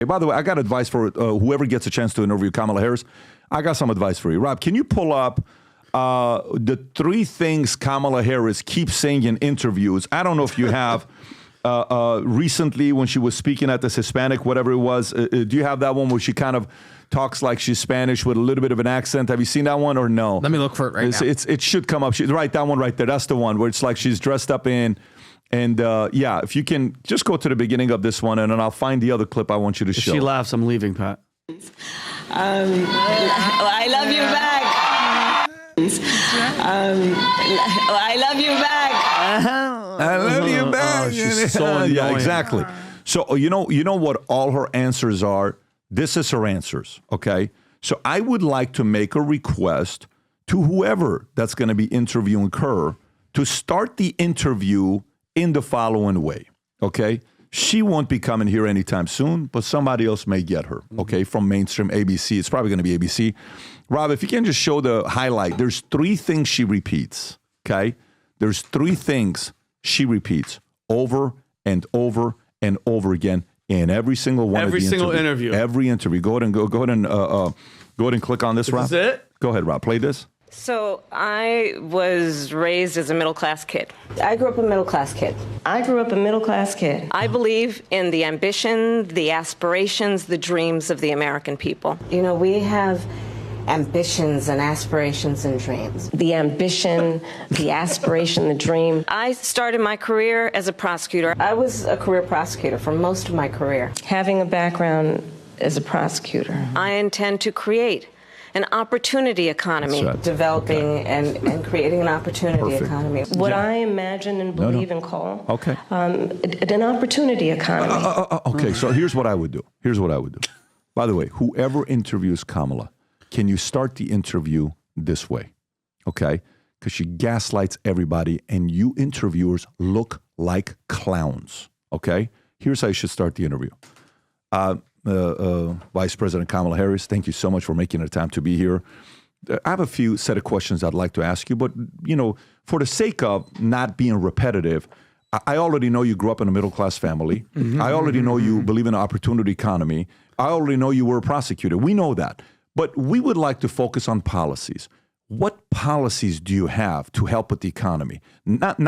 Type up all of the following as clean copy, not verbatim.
Hey, by the way, I got advice for whoever gets a chance to interview Kamala Harris. I got some advice for you. Rob, can you pull up the 3 things Kamala Harris keeps saying in interviews? I don't know if you have recently when she was speaking at this Hispanic, whatever it was. Do you have that one where she kind of talks like she's Spanish with a little bit of an accent? Have you seen that one or no? Let me look for it right now. It should come up. Right, that one right there. That's the one where it's like she's dressed up in. And yeah, if you can just go to the beginning of this one, and then I'll find the other clip I want you to show. If she laughs, I'm leaving, Pat. I love you back. I love you back. I love you back. Oh, she's so annoying. Yeah, exactly. So you know what all her answers are? This is her answers, okay? So I would like to make a request to whoever that's going to be interviewing her to start the interview in the following way, okay? She won't be coming here anytime soon, but somebody else may get her, okay, from mainstream ABC. It's probably going to be ABC. Rob, if you can just show the highlight. There's 3 things she repeats, okay? There's 3 things she repeats over and over and over again in every single one of the interview. Every interview. Go ahead and click on this, Rob. Is this it? Go ahead, Rob. Play this. So I was raised as a middle-class kid. I grew up a middle-class kid. I believe in the ambition, the aspirations, the dreams of the American people. You know, we have ambitions and aspirations and dreams. The ambition, the aspiration, the dream. I started my career as a prosecutor. I was a career prosecutor for most of my career. Having a background as a prosecutor. I intend to create an opportunity economy. That's right. Developing and creating an opportunity Perfect. economy. What I imagine and believe and call an opportunity economy. Okay, so here's what I would do. By the way, whoever interviews Kamala, can you start the interview this way? Okay? Because she gaslights everybody and you interviewers look like clowns. Okay? Here's how you should start the interview. Vice President Kamala Harris, thank you so much for making the time to be here. I have a few set of questions I'd like to ask you, but, you know, for the sake of not being repetitive, I already know you grew up in a middle-class family. I already know you believe in an opportunity economy. I already know you were a prosecutor. We know that. But we would like to focus on policies. What policies do you have to help with the economy? Not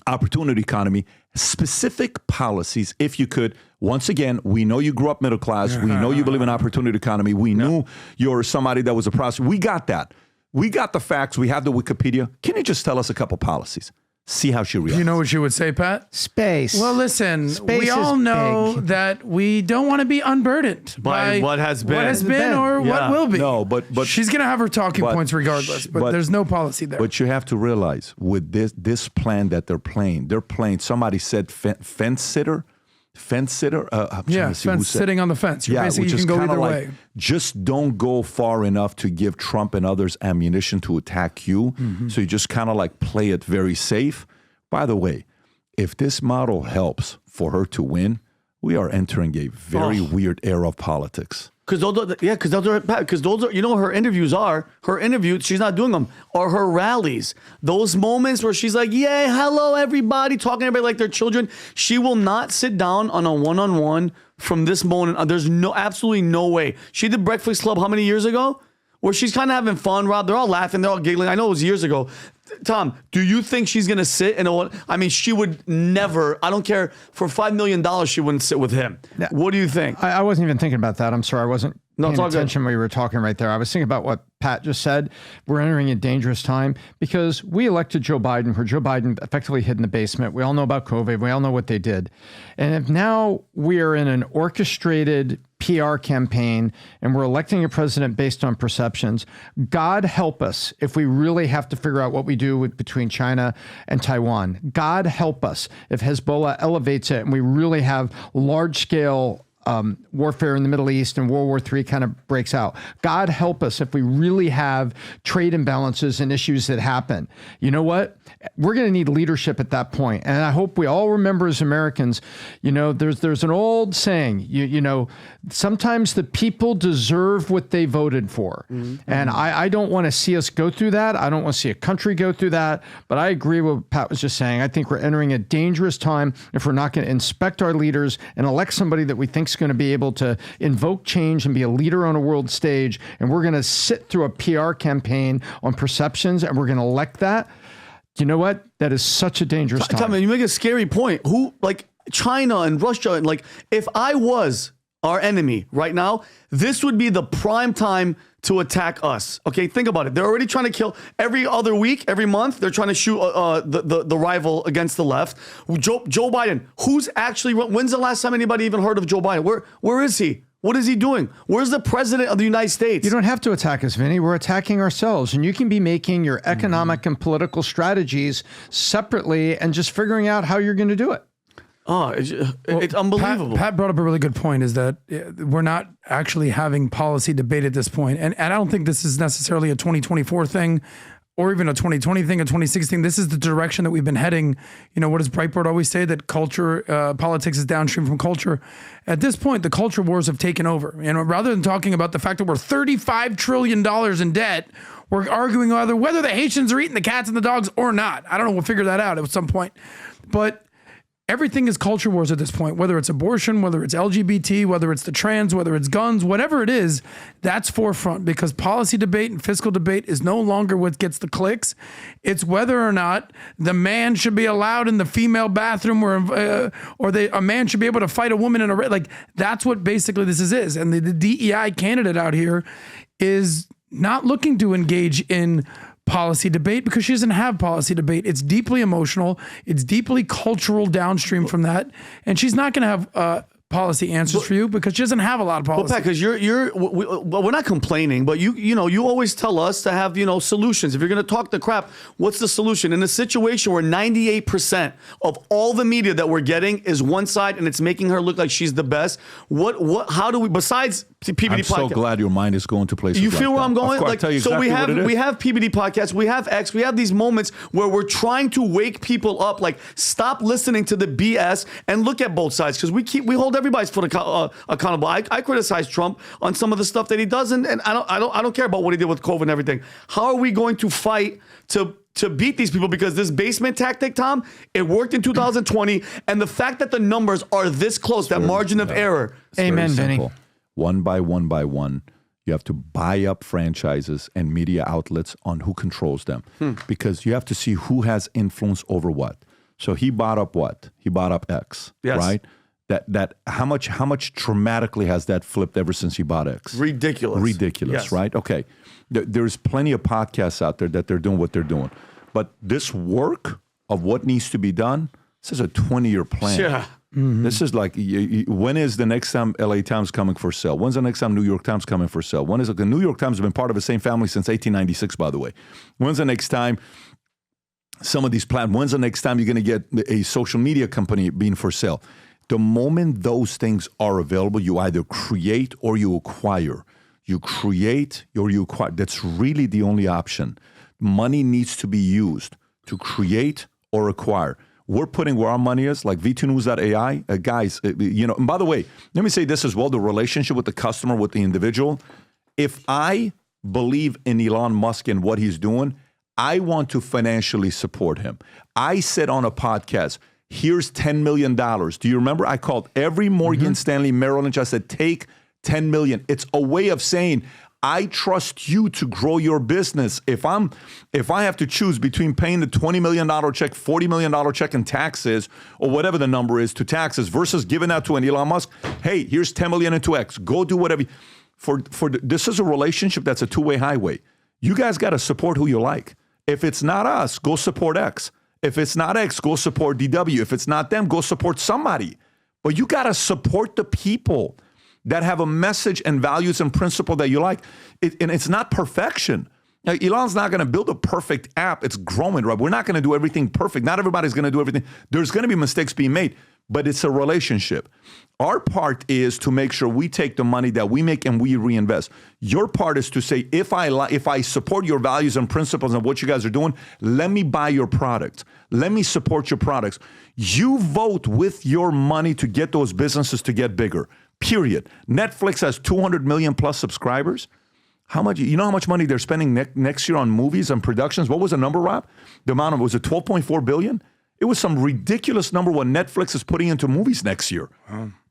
opportunity economy, specific policies, if you could. Once again, we know you grew up middle class. We know you believe in opportunity economy. We knew you're somebody that was a prosecutor. We got that. We got the facts. We have the Wikipedia. Can you just tell us a couple policies? See how she reacts. You know what you would say, Pat? Space. Well, listen, Space we all know big. that we don't want to be unburdened By what has been. or what will be. No, but she's going to have her talking points regardless, but there's no policy there. But you have to realize with this plan that they're playing, somebody said fence sitter. I'm trying to see who said- sitting on the fence. You're basically, which you is can go kinda either like, way. just don't go far enough to give Trump and others ammunition to attack you. So you just kind of like play it very safe. By the way, if this model helps for her to win, we are entering a very weird era of politics. Because those are, you know, what her interviews are. Her interviews, she's not doing them, are her rallies. Those moments where she's like, "Yay, hello, everybody," talking to everybody like they're children. She will not sit down on a one-on-one from this moment. There's absolutely no way. She did Breakfast Club how many years ago? Where she's kind of having fun, Rob. They're all laughing. They're all giggling. I know it was years ago. Tom, do you think she's going to sit I mean, she would never, I don't care, for $5 million, she wouldn't sit with him. Yeah. What do you think? I wasn't even thinking about that. I'm sorry. I wasn't paying attention when we were talking right there. I was thinking about what Pat just said. We're entering a dangerous time because we elected Joe Biden, where Joe Biden effectively hid in the basement. We all know about COVID. We all know what they did. And if now we are in an orchestrated PR campaign and we're electing a president based on perceptions, God help us if we really have to figure out what we do between China and Taiwan. God help us if Hezbollah elevates it and we really have large-scale warfare in the Middle East and World War III kind of breaks out. God help us if we really have trade imbalances and issues that happen. You know what? We're going to need leadership at that point. And I hope we all remember as Americans, you know, there's an old saying, you know, sometimes the people deserve what they voted for. And I don't want to see us go through that. I don't want to see a country go through that. But I agree with what Pat was just saying. I think we're entering a dangerous time if we're not going to inspect our leaders and elect somebody that we think Mike's going to be able to invoke change and be a leader on a world stage, and we're going to sit through a PR campaign on perceptions, and we're going to elect that. You know what? That is such a dangerous time. Tom, you make a scary point. Who, like China and Russia, and like if I was our enemy right now, this would be the prime time to attack us. Okay, think about it. They're already trying to kill every other week, every month. They're trying to shoot the rival against the left. Joe Biden. Who's actually? When's the last time anybody even heard of Joe Biden? Where is he? What is he doing? Where's the president of the United States? You don't have to attack us, Vinny. We're attacking ourselves. And you can be making your economic and political strategies separately and just figuring out how you're going to do it. Oh, it's unbelievable. Pat brought up a really good point, is that we're not actually having policy debate at this point. And I don't think this is necessarily a 2024 thing or even a 2020 thing, a 2016 thing. This is the direction that we've been heading. You know, what does Breitbart always say? That culture, politics is downstream from culture. At this point, the culture wars have taken over. You know, rather than talking about the fact that we're $35 trillion in debt, we're arguing whether the Haitians are eating the cats and the dogs or not. I don't know. We'll figure that out at some point. But everything is culture wars at this point, whether it's abortion, whether it's LGBT, whether it's the trans, whether it's guns, whatever it is, that's forefront, because policy debate and fiscal debate is no longer what gets the clicks. It's whether or not the man should be allowed in the female bathroom or a man should be able to fight a woman in a, like, that's what basically this is. And the DEI candidate out here is not looking to engage in policy debate because she doesn't have policy debate. It's deeply emotional. It's deeply cultural downstream from that. And she's not going to have policy answers for you because she doesn't have a lot of policy. Well, Pat, because we're not complaining, but you always tell us to have, solutions. If you're going to talk the crap, what's the solution? In a situation where 98% of all the media that we're getting is one side and it's making her look like she's the best, how do we, besides PBD I'm podcast? so glad your mind is going to places. You feel like where I'm going? Of course, like, I'll tell you so exactly we have PBD podcasts, we have X, we have these moments where we're trying to wake people up, like stop listening to the BS and look at both sides, because we hold everybody's foot accountable. I criticize Trump on some of the stuff that he does, and I don't care about what he did with COVID and everything. How are we going to fight to beat these people? Because this basement tactic, Tom, it worked in 2020, and the fact that the numbers are this close, that margin of error. Amen, Vinny. One by one, you have to buy up franchises and media outlets on who controls them, because you have to see who has influence over what. So he bought up what? He bought up X, right? That how much dramatically has that flipped ever since he bought X? Ridiculous, yes. Right? Okay. There's plenty of podcasts out there that they're doing what they're doing. But this work of what needs to be done, this is a 20-year plan. Yeah. Mm-hmm. This is like, when is the next time LA Times coming for sale? When's the next time New York Times coming for sale? When is it? The New York Times has been part of the same family since 1896, by the way. When's the next time some of these platforms, when's the next time you're going to get a social media company being for sale? The moment those things are available, you either create or you acquire. You create or you acquire. That's really the only option. Money needs to be used to create or acquire. We're putting where our money is, like V2News.ai. Guys, and by the way, let me say this as well, the relationship with the customer, with the individual. If I believe in Elon Musk and what he's doing, I want to financially support him. I said on a podcast, here's $10 million. Do you remember? I called every Morgan Stanley, Merrill Lynch. I said, take $10 million. It's a way of saying, I trust you to grow your business. If I have to choose between paying the $20 million check, $40 million check in taxes, or whatever the number is to taxes, versus giving that to an Elon Musk, hey, here's $10 million into X. Go do whatever. This is a relationship that's a two-way highway. You guys got to support who you like. If it's not us, go support X. If it's not X, go support DW. If it's not them, go support somebody. But you got to support the people that have a message and values and principle that you like. And it's not perfection. Now, Elon's not going to build a perfect app. It's growing, right? We're not going to do everything perfect. Not everybody's going to do everything. There's going to be mistakes being made, but it's a relationship. Our part is to make sure we take the money that we make and we reinvest. Your part is to say, if I support your values and principles and what you guys are doing, let me buy your product. Let me support your products. You vote with your money to get those businesses to get bigger. Period. Netflix has 200 million plus subscribers. How much? You know how much money they're spending next year on movies and productions? What was the number, Rob? The amount of, was it 12.4 billion? It was some ridiculous number what Netflix is putting into movies next year.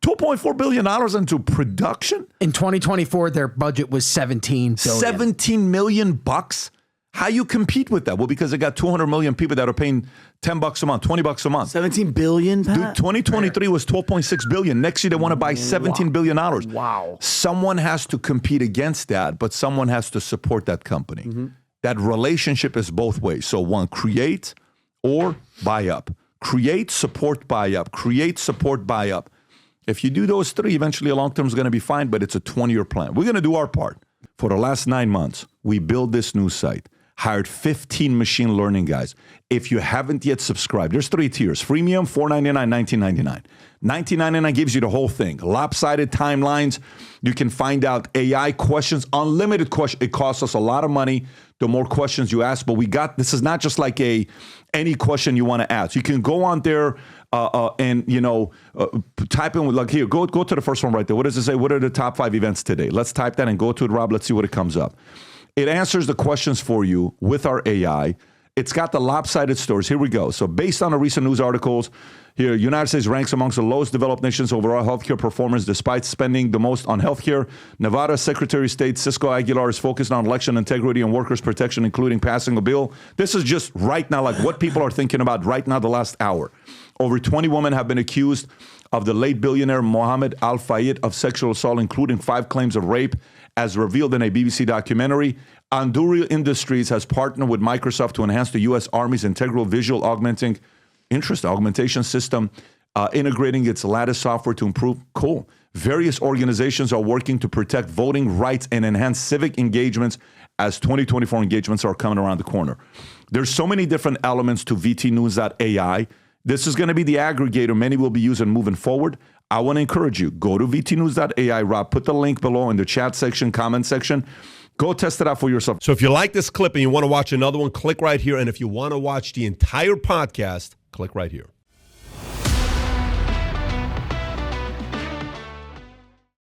$2.4 billion into production? In 2024, their budget was $17 billion. $17 million bucks? How you compete with that? Well, because they got 200 million people that are paying $10 a month, $20 a month. 17 billion, Pat? Dude, 2023 was 12.6 billion. Next year they want to buy $17 billion. Wow. Someone has to compete against that, but someone has to support that company. Mm-hmm. That relationship is both ways. So one, create or buy up. Create, support, buy up. Create, support, buy up. If you do those three, eventually a long term is going to be fine, but it's a 20-year plan. We're going to do our part. For the last 9 months, we built this news site. Hired 15 machine learning guys. If you haven't yet subscribed, there's 3 tiers. Freemium, $4.99, $19.99. $19.99 gives you the whole thing. Lopsided timelines. You can find out AI questions, unlimited questions. It costs us a lot of money the more questions you ask, but this is not just like any question you want to ask. You can go on there and type in, like here, go to the first one right there. What does it say? What are the top 5 events today? Let's type that and go to it, Rob. Let's see what it comes up. It answers the questions for you with our AI. It's got the lopsided stories. Here we go. So based on the recent news articles, here, United States ranks amongst the lowest developed nations overall healthcare performance despite spending the most on healthcare. Nevada Secretary of State Cisco Aguilar is focused on election integrity and workers' protection, including passing a bill. This is just right now, like what people are thinking about right now, the last hour. Over 20 women have been accused of the late billionaire Mohammed Al-Fayed of sexual assault, including 5 claims of rape, as revealed in a BBC documentary. Anduril Industries has partnered with Microsoft to enhance the U.S. Army's integral visual augmentation system, integrating its Lattice software to improve. Cool. Various organizations are working to protect voting rights and enhance civic engagements as 2024 engagements are coming around the corner. There's so many different elements to VTnews.ai. This is going to be the aggregator many will be using moving forward. I want to encourage you, go to VTnews.ai, Rob, put the link below in the chat section, comment section. Go test it out for yourself. So if you like this clip and you want to watch another one, click right here. And if you want to watch the entire podcast, click right here.